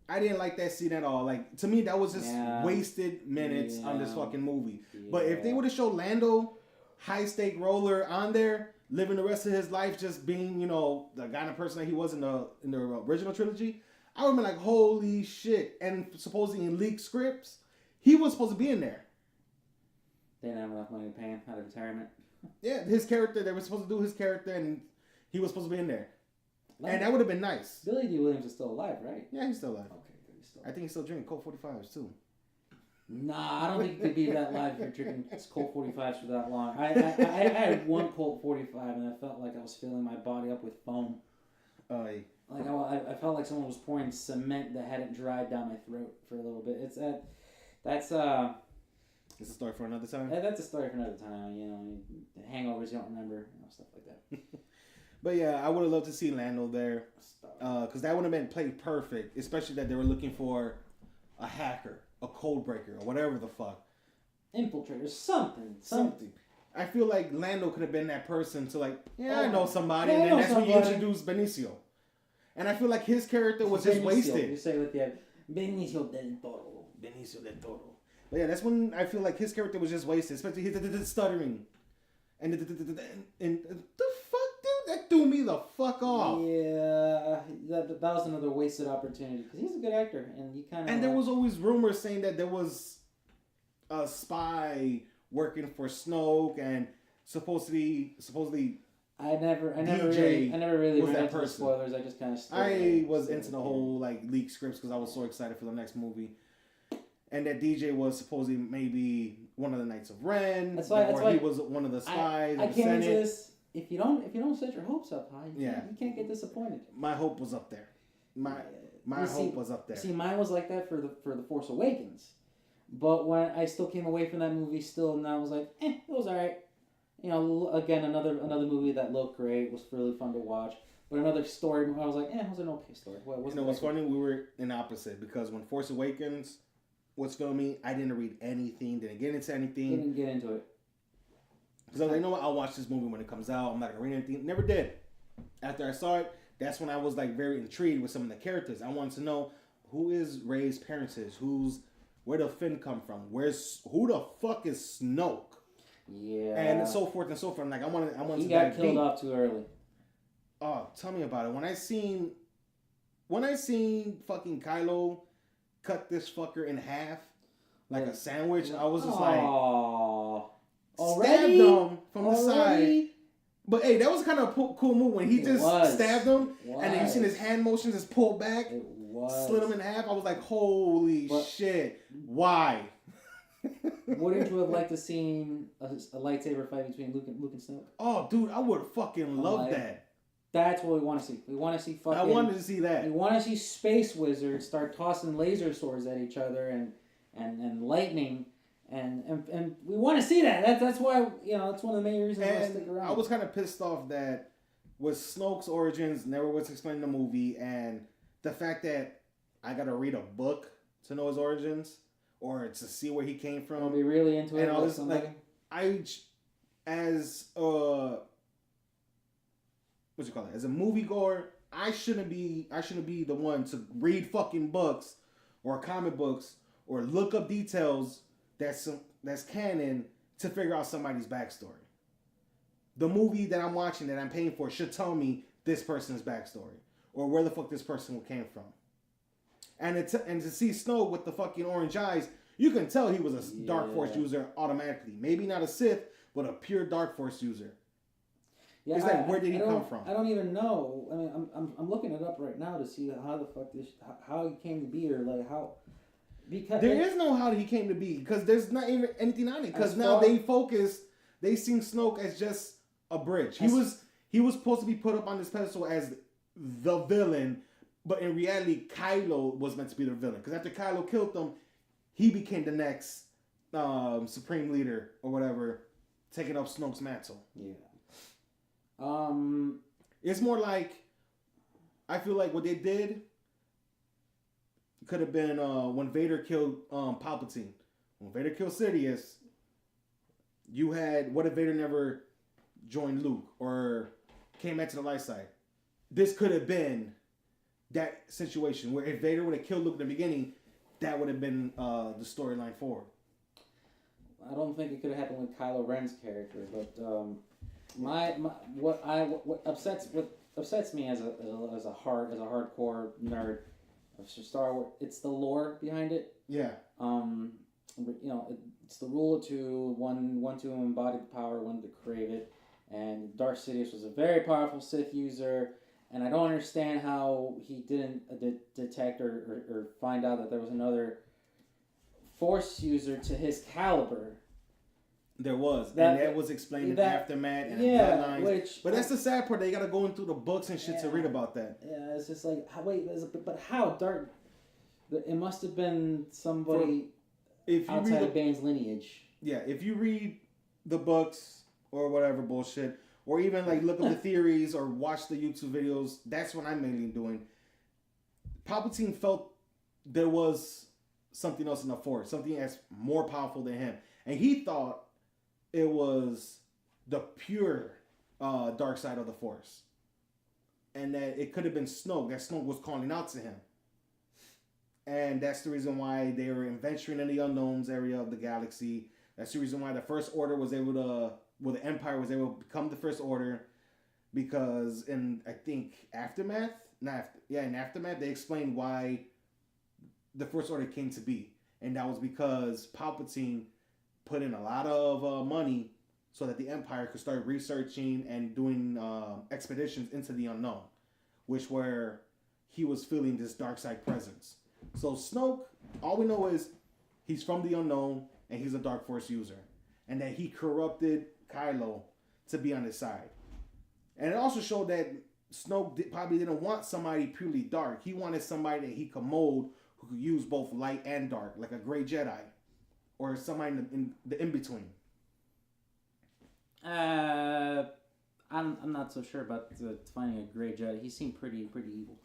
I didn't like that scene at all. Like, to me, that was just wasted minutes on this fucking movie. Yeah. But if they would have showed Lando, high stake roller on there, living the rest of his life just being, the kind of person that he was in the original trilogy, I would have been like, holy shit. And supposedly in leaked scripts, he was supposed to be in there. They didn't have enough money to pay him out of retirement. Yeah, his character, they were supposed to do his character, and he was supposed to be in there. And that would have been nice. Billy D. Williams is still alive, right? Yeah, he's still alive. Okay, good. He's still alive. I think he's still drinking Colt 45s, too. Nah, I don't think you could be that live if you're drinking Colt 45s for that long. I had one Colt 45, and I felt like I was filling my body up with foam. Like I felt like someone was pouring cement that hadn't dried down my throat for a little bit. It's a story for another time. That's a story for another time. The hangovers you don't remember, stuff like that. But yeah, I would have loved to see Lando there, because that would have been played perfect. Especially that they were looking for a hacker, a code breaker, or whatever the fuck. Infiltrator, something. I feel like Lando could have been that person to I know somebody, and then that's when you introduce Benicio. And I feel like his character was just wasted. You say with Benicio del Toro. But yeah, that's when I feel like his character was just wasted, especially his stuttering. And the fuck, dude? That threw me the fuck off. Yeah, that was another wasted opportunity, because he's a good actor, and you kind of... And there was always rumors saying that there was a spy working for Snoke, and supposedly I never really was ran that into the spoilers. I just kind of... I was into the whole leaked scripts because I was so excited for the next movie. And that DJ was supposedly maybe one of the Knights of Ren, or he was one of the spies. I came into this. If you don't set your hopes up high, you can't get disappointed. My hope was up there. My hope was up there. See, mine was like that for the Force Awakens, but when I still came away from that movie, and I was like, it was alright. Again, another movie that looked great, was really fun to watch. But another story, I was like, it was an okay story. What's funny? We were in opposite, because when Force Awakens was filming, I didn't read anything, didn't get into anything. Didn't get into it. Because I was like, you know what, I'll watch this movie when it comes out. I'm not going to read anything. Never did. After I saw it, that's when I was very intrigued with some of the characters. I wanted to know who is Rey's parentage, where did Finn come from, who the fuck is Snoke? Yeah. And so forth and so forth. I want to. He got killed off too early. Oh, tell me about it. When I seen fucking Kylo cut this fucker in half like a sandwich, I was just like, stabbed him from the side. But But hey, that was kind of a cool move when he stabbed him, and then you seen his hand motions just pulled back, slid him in half. I was like, holy shit! Why? Wouldn't you have liked to seen a lightsaber fight between Luke and Snoke? Oh, dude, I would fucking love that. That's what we want to see. We want to see fucking. I wanted to see that. We want to see space wizards start tossing laser swords at each other and lightning. And we want to see that. That's why, that's one of the main reasons why I stick around. I was kind of pissed off that with Snoke's origins never was explained in the movie, and the fact that I got to read a book to know his origins or to see where he came from. I'll be really into it. And all this, as as a moviegoer, I shouldn't be the one to read fucking books or comic books or look up details that's canon to figure out somebody's backstory. The movie that I'm watching that I'm paying for should tell me this person's backstory or where the fuck this person came from. And to see Snoke with the fucking orange eyes, you can tell he was a Dark Force user automatically. Maybe not a Sith, but a pure Dark Force user. Yeah, it's like, where did he come from? I don't even know. I mean, I'm looking it up right now to see how the fuck how he came to be, or like how. Because there is no how he came to be, because there's not even anything on it. Because now they seen Snoke as just a bridge. He was supposed to be put up on this pedestal as the villain, but in reality, Kylo was meant to be the villain. Because after Kylo killed them, he became the next supreme leader or whatever, taking up Snoke's mantle. Yeah. It's more like, I feel like what they did could have been when Vader killed Palpatine. When Vader killed Sidious, you had, what if Vader never joined Luke or came back to the light side? This could have been that situation where if Vader would have killed Luke in the beginning, that would have been the storyline forward. I don't think it could have happened with Kylo Ren's character, but what upsets me as a hardcore nerd of Star Wars, it's the lore behind it. Yeah. It's the rule of two, one to embody the power, one to crave it. And Darth Sidious was a very powerful Sith user, and I don't understand how he didn't detect or find out that there was another Force user to his caliber. There was, and that was explained in Aftermath and Bloodlines. But that's the sad part. They got to go through the books and shit to read about that. Yeah, it's just like, but how Darth? It must have been somebody outside of Bane's lineage. Yeah, if you read the books or whatever bullshit, or even like look up the theories or watch the YouTube videos, that's what I'm mainly doing. Palpatine felt there was something else in the Force, something that's more powerful than him, and he thought it was the pure dark side of the Force, and that it could have been Snoke. That Snoke was calling out to him, and that's the reason why they were venturing in the unknowns area of the galaxy. That's the reason why the First Order was able to, the Empire was able to become the First Order, because in Aftermath, in Aftermath they explained why the First Order came to be, and that was because Palpatine put in a lot of money so that the Empire could start researching and doing expeditions into the unknown, which where he was feeling this dark side presence. So Snoke, all we know is he's from the unknown and he's a Dark Force user, and that he corrupted Kylo to be on his side. And it also showed that Snoke probably didn't want somebody purely dark. He wanted somebody that he could mold, who could use both light and dark, like a gray Jedi, or somebody in the in-between. I'm not so sure about finding a gray Jedi. He seemed pretty evil.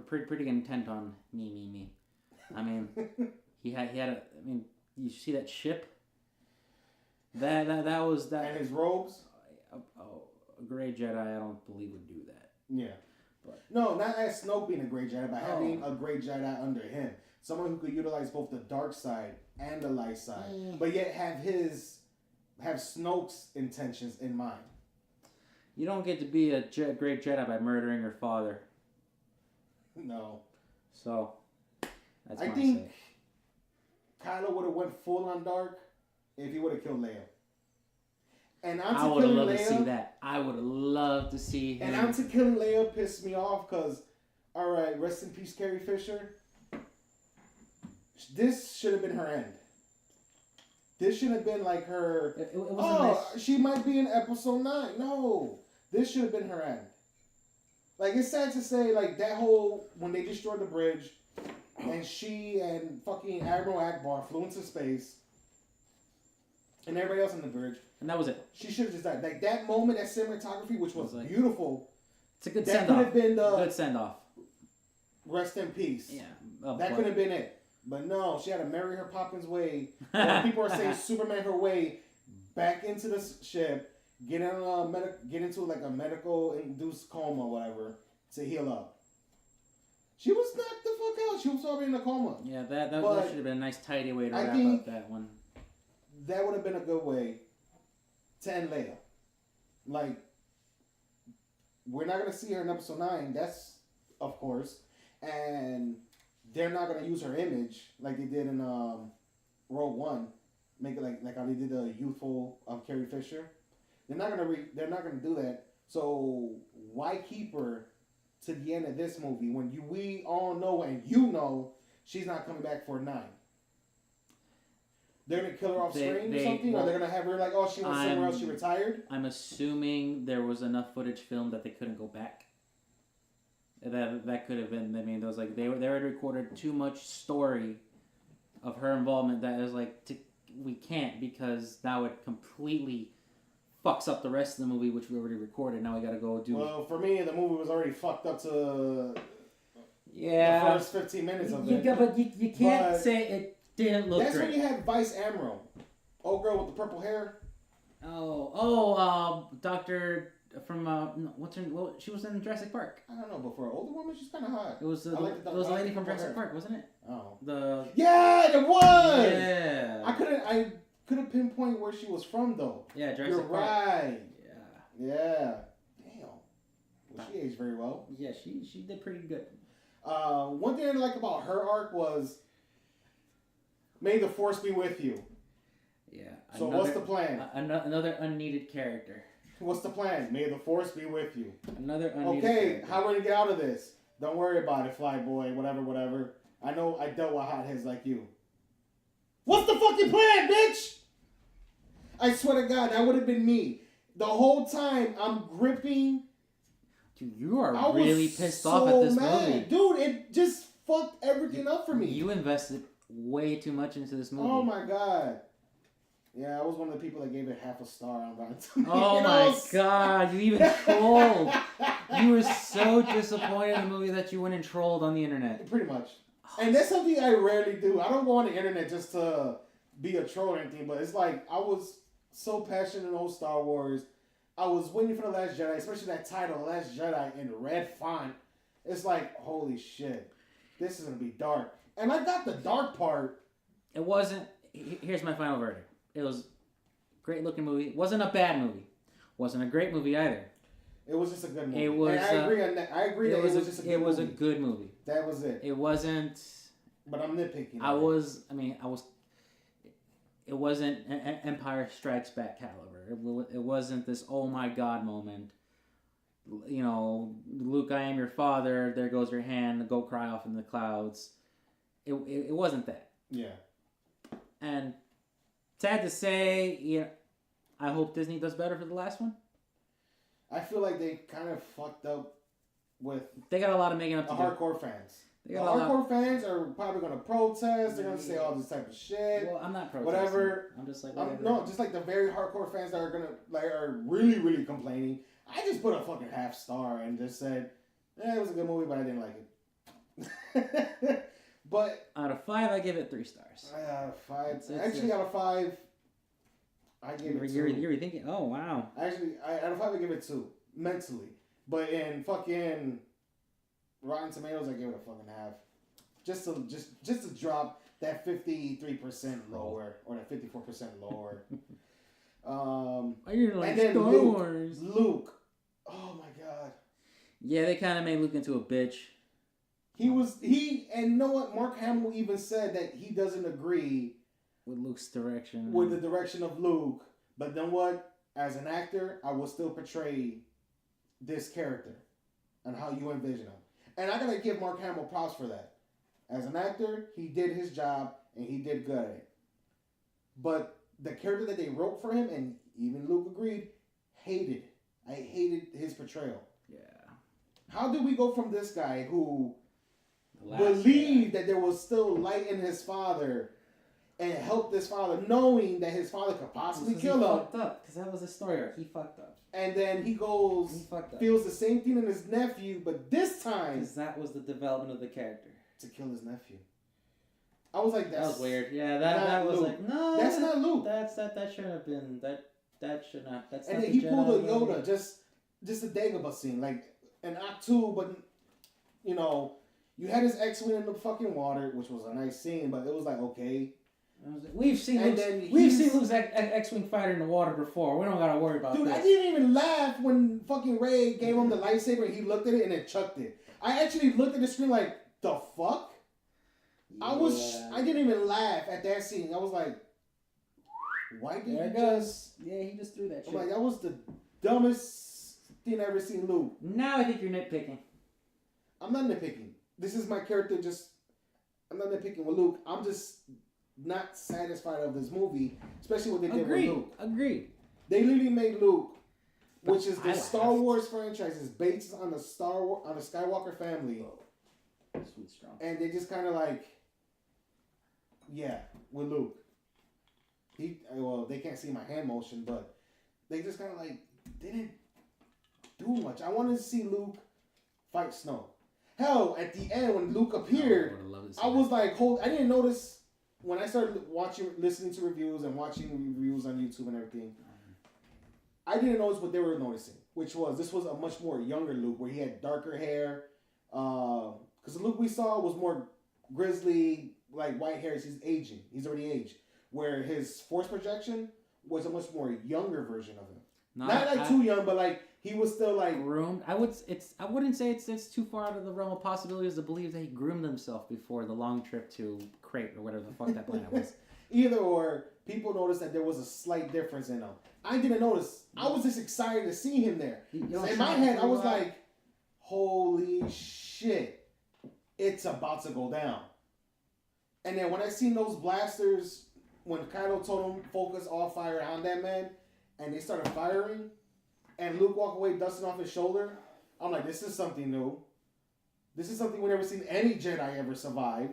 Pretty intent on me. I mean, he had you see that ship? That was that. And his robes. A gray Jedi, I don't believe would do that. Yeah. But no, not as Snoke being a gray Jedi, but having a gray Jedi under him. Someone who could utilize both the dark side and the light side, but yet have Snoke's intentions in mind. You don't get to be a great Jedi by murdering your father. No. So, that's I think Kylo would have went full on dark if he would have killed Leia. And I would have loved to see that. I would have loved to see him. And Auntie Killing Leia pissed me off because, all right, rest in peace, Carrie Fisher. This should have been her end. This should have been like her. It wasn't nice. She might be in episode 9. No, this should have been her end. Like, it's sad to say, like, that whole, when they destroyed the bridge, and she and fucking Admiral Akbar flew into space, and everybody else on the bridge. And that was it. She should have just died. Like, that moment, that cinematography, which was like, beautiful. It's a good send-off. That could have been the... Good send-off. Rest in peace. Yeah. That could have been it. But no, she had to marry her Poppins way. Or people are saying Superman her way back into the ship, get into like a medical induced coma or whatever to heal up. She was knocked the fuck out. She was already in a coma. Yeah, that should have been a nice tidy way to wrap up that one. That would have been a good way to end Leia. Like, we're not gonna see her in episode 9. That's of course, and they're not gonna use her image like they did in Rogue One, make it like how they did the youthful Carrie Fisher. They're not gonna do that. So why keep her to the end of this movie when we all know and you know she's not coming back for 9? They're gonna kill her off screen or something, or they're gonna have her like, oh, she went somewhere else, she retired. I'm assuming there was enough footage filmed that they couldn't go back. That could have been. I mean, there was like they had recorded too much story of her involvement that is like we can't, because now it completely fucks up the rest of the movie, which we already recorded. Now we got to go do. Well, for me, the movie was already fucked up to the first 15 minutes of it. But you can't say it didn't look that's great. That's when you had Vice Admiral, old girl with the purple hair. Doctor. From what's her? Well, she was in Jurassic Park. I don't know, but for an older woman, she's kind of hot. It was the lady from Jurassic Park, wasn't it? Oh, it was. Yeah, I couldn't pinpoint where she was from though. Yeah, Jurassic You're Park. right. Yeah. Damn. Well, she aged very well. Yeah, she did pretty good. One thing I like about her arc was, may the Force be with you. Yeah. So what's the plan? Another unneeded character. What's the plan? May the Force be with you. Another unneeded character. How are we going to get out of this? Don't worry about it, Flyboy, whatever. I know I dealt with hotheads like you. What's the fucking plan, bitch? I swear to God, that would have been me. The whole time, I'm gripping. Dude, you are really pissed off at this movie. Dude, it just fucked everything up for me. You invested way too much into this movie. Oh my God. Yeah, I was one of the people that gave it half a star on Rotten Tomatoes. Oh my God, you even trolled. You were so disappointed in the movie that you went and trolled on the internet. Pretty much. And that's something I rarely do. I don't go on the internet just to be a troll or anything, but it's like I was so passionate in old Star Wars. I was waiting for The Last Jedi, especially that title, The Last Jedi, in red font. It's like, holy shit, this is going to be dark. And I got the dark part. It wasn't, here's my final verdict. It was a great looking movie. It wasn't a bad movie. Wasn't a great movie either. It was just a good movie. It was. And I agree that it was just a good movie. It was a good movie. That was it. It wasn't. But I'm nitpicking. It wasn't an Empire Strikes Back caliber. It wasn't this oh my God moment. You know, Luke, I am your father. There goes your hand. Go cry off in the clouds. It wasn't that. Yeah. And sad to say, I hope Disney does better for the last one. I feel like they kind of fucked up with. They got a lot of making up to the hardcore fans. The hardcore fans are probably going to protest. They're going to say all this type of shit. Well, I'm not protesting. Whatever. I'm just like whatever. No, just like the very hardcore fans that are are really, really complaining. I just put a fucking half star and just said, it was a good movie, but I didn't like it. But out of 5, I give it 3 stars. 5. Actually, out of 5, I give it 2. You were thinking, oh wow. Actually, out of 5, I give it 2 mentally. But in fucking Rotten Tomatoes, I give it a fucking half. Just to drop that 53% lower or that 54% lower. I didn't like and then Star Wars. Luke. Oh my God. Yeah, they kind of made Luke into a bitch. And you know what? Mark Hamill even said that he doesn't agree with Luke's direction. With the direction of Luke. But then what? as an actor, I will still portray this character and how you envision him. And I gotta give Mark Hamill props for that. As an actor, he did his job and he did good at it. But the character that they wrote for him, and even Luke agreed, hated. I hated his portrayal. Yeah. How did we go from this guy who Last believed Jedi. that there was still light in his father and helped his father, knowing that his father could possibly kill him? He fucked up, because that was his story arc. He fucked up. And then he goes, He fucked up. feels the same thing in his nephew, but this time Because that was the development of the character. to kill his nephew. I was like, That that's was weird. Yeah, that was Luke. like, no. That's not Luke. That shouldn't have been, that should not, that's And not then the he pulled a Jedi way. Yoda, just a Dagobah scene, like an Act 2, but, you know, you had his X-Wing in the fucking water, which was a nice scene, but it was like, okay. I was like, we've seen And Luke's, then we've he's- seen Luke's X-Wing fighter in the water before. We don't gotta worry about Dude, this. I didn't even laugh when fucking Rey gave him the lightsaber and he looked at it and then chucked it. I actually looked at the screen like, the fuck? I didn't even laugh at that scene. I was like, why did There you it goes. just... Yeah, he just threw that I'm shit. like, that was the dumbest thing I ever seen Luke. Now I think you're nitpicking. I'm not nitpicking. This is my character I'm not nitpicking with Luke. I'm just not satisfied of this movie, especially what they did with Luke. Agreed. They literally made Luke, But which is the I Star laughed. Wars franchise, is based on the Skywalker family. Sweet strong. And they just kind of like, yeah, with Luke. They can't see my hand motion, but they just kind of like didn't do much. I wanted to see Luke fight Snoke. Hell, at the end when Luke appeared, I was like, I didn't notice when I started listening to reviews and watching reviews on YouTube and everything. I didn't notice what they were noticing, which was this was a much more younger Luke, where he had darker hair. Because the Luke we saw was more grizzly, like white hair. He's aging. He's already aged. Where his force projection was a much more younger version of him. Not like too young, but like he was still like groomed. I wouldn't say it's too far out of the realm of possibilities to believe that he groomed himself before the long trip to Crate or whatever the fuck that planet was. Either or, people noticed that there was a slight difference in him. I didn't notice. I was just excited to see him there. In my head, I was like, holy shit, it's about to go down. And then when I seen those blasters, when Kylo told him focus all fire on that man, and they started firing, and Luke walked away dusting off his shoulder, I'm like, this is something new. This is something we never seen any Jedi ever survive.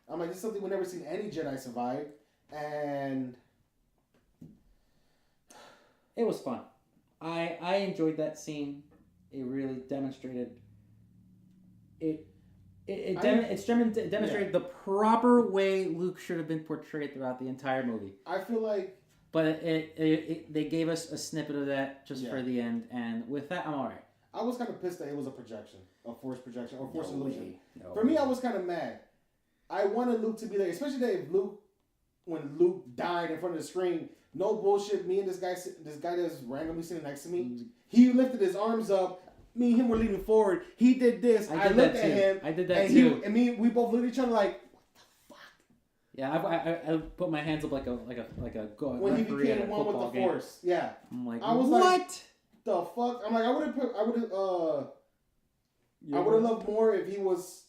I'm like, this is something we never seen any Jedi survive. And it was fun. I enjoyed that scene. It really demonstrated demonstrated the proper way Luke should have been portrayed throughout the entire movie. I feel like, but they gave us a snippet of that just for the end, and with that, I'm alright. I was kind of pissed that it was a projection, a force projection, or force illusion. No For me, I was kind of mad. I wanted Luke to be there, especially that when Luke died in front of the screen. No bullshit. Me and this guy that's randomly sitting next to me, he lifted his arms up. Me and him were leaning forward. He did this. I looked at him. I did that too. We both looked at each other like, what the fuck? Yeah, I put my hands up like a when he became one with the game. Force. Yeah, I'm like, I was what? Like, the fuck? I'm like, I would have loved more if he was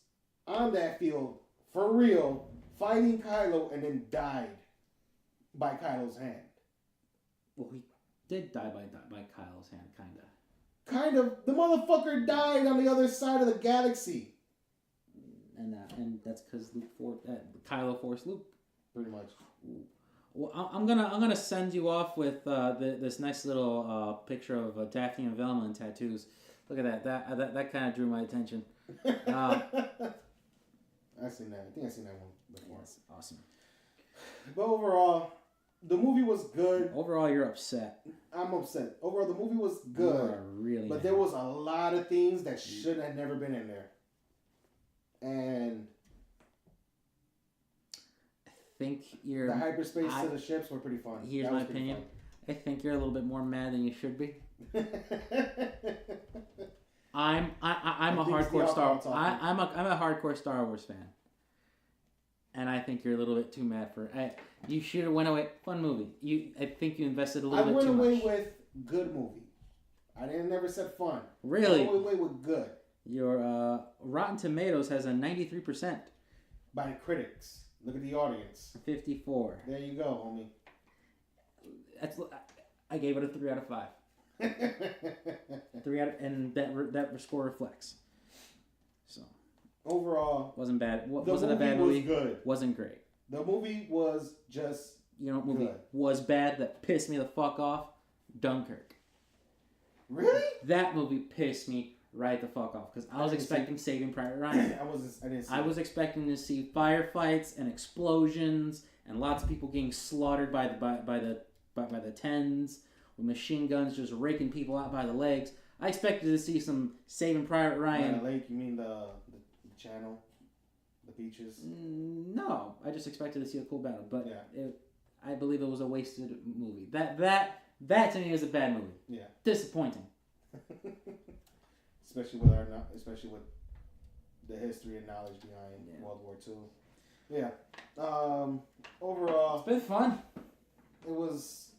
on that field for real, fighting Kylo, and then died by Kylo's hand. Well, he did die by Kylo's hand, kinda. Kind of. The motherfucker died on the other side of the galaxy. And that's because Kylo forced Luke. Pretty much. Well, I'm gonna send you off with this nice little picture of Daphne and Velma in tattoos. Look at that. That kind of drew my attention. I've seen that. I think I've seen that one before. Yes, awesome. But overall, the movie was good. Overall, you're upset. I'm upset. Overall, the movie was good. You are really but mad. there was a lot of things that should have never been in there. And I think you're... the hyperspace to the ships were pretty fun. Here's my opinion. I think you're a little bit more mad than you should be. I'm a hardcore Star. I'm a hardcore Star Wars fan, and I think you're a little bit too mad for it. You should have went away. Fun movie. I think you invested a little bit too much. I went away with good movie. I never said fun. Really? I went away with good. Your Rotten Tomatoes has a 93%. By critics. Look at the audience. 54. There you go, homie. I gave it a 3 out of 5. 3 out of, and that score reflects. So overall, wasn't bad. The wasn't a bad movie. movie. Was good. Wasn't great. The movie was just Movie good. was bad that pissed me the fuck off. Dunkirk. Really? That movie pissed me right the fuck off because I was expecting Saving Private Ryan. I was expecting to see firefights and explosions and lots of people getting slaughtered by the tens with machine guns just raking people out by the legs. I expected to see some Saving Private Ryan. Lake, you mean the channel, the beaches? No, I just expected to see a cool battle, but yeah. I believe it was a wasted movie. That to me is a bad movie. Yeah. Disappointing. especially with the history and knowledge behind World War II. Yeah. Overall, It's been fun. It was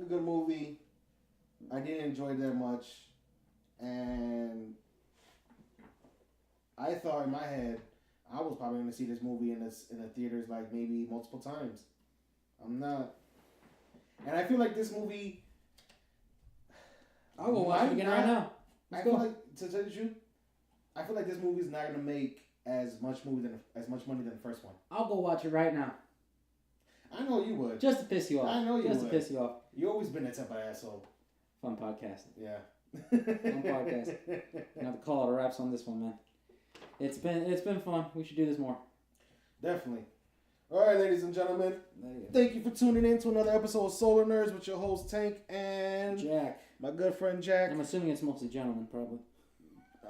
a good movie. I didn't enjoy it that much, and I thought in my head I was probably going to see this movie in the theaters like maybe multiple times. I'm not, and I feel like this movie. I'll go watch it again right now. I feel like, to tell you the truth, I feel like this movie is not going to make as much money than the first one. I'll go watch it right now. I know you would. Just to piss you off. I know you Just would. to piss you off. You always been that type of asshole. Fun podcasting. Yeah. Fun podcast. I have to call it a wraps on this one, man. It's been fun. We should do this more. Definitely. All right, ladies and gentlemen. Thank you for tuning in to another episode of Solar Nerds with your host Tank and Jack. My good friend Jack. I'm assuming it's mostly gentlemen, probably.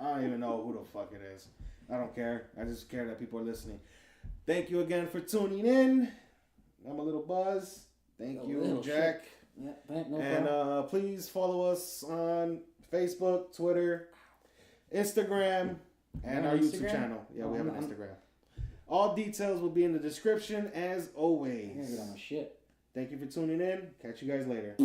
I don't even know who the fuck it is. I don't care. I just care that people are listening. Thank you again for tuning in. I'm a little buzz. Thank you, Jack. Shit. Yeah, no and problem. Please follow us on Facebook, Twitter, Instagram, and our YouTube channel. Yeah, we have an Instagram. All details will be in the description as always. I gotta get on my shit. Thank you for tuning in. Catch you guys later.